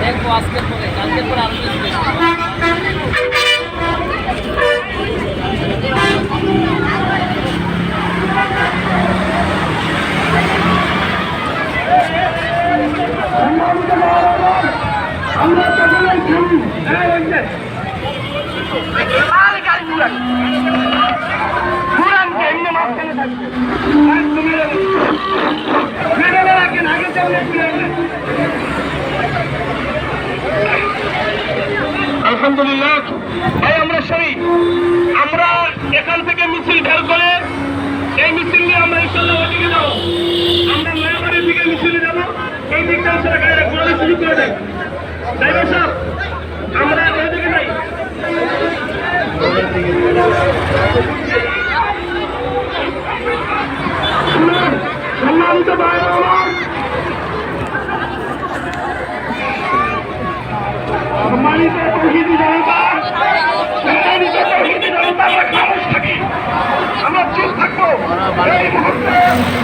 দেখবো আজকের পরে, কালকের পরে আরো বেশি দেখবো। আমরা আলহামদুলিল্লাহ ভাই আমরা শহীদ। আমরা এখান থেকে মিছিল বের করে এই মিছিল নিয়ে আমরা ইনশাআল্লাহ ওদিকে যাবো। আমরা নয়াবাড়ির দিকে মিছিলে যাবো। এই দিকটা আসলে গাড়িটা ঘোরানোর সুযোগ করে দেয় ড্রাইভার সাহেব, আমরা ওদিকে যাই। সম্মানিত ভাই আমার, সম্মানিত তৌহিদি জনতা, সম্মানিত তৌহিদি জনতা, আমরা খামোশ থাকি, আমরা চুপ থাকবো এই মুহূর্তে।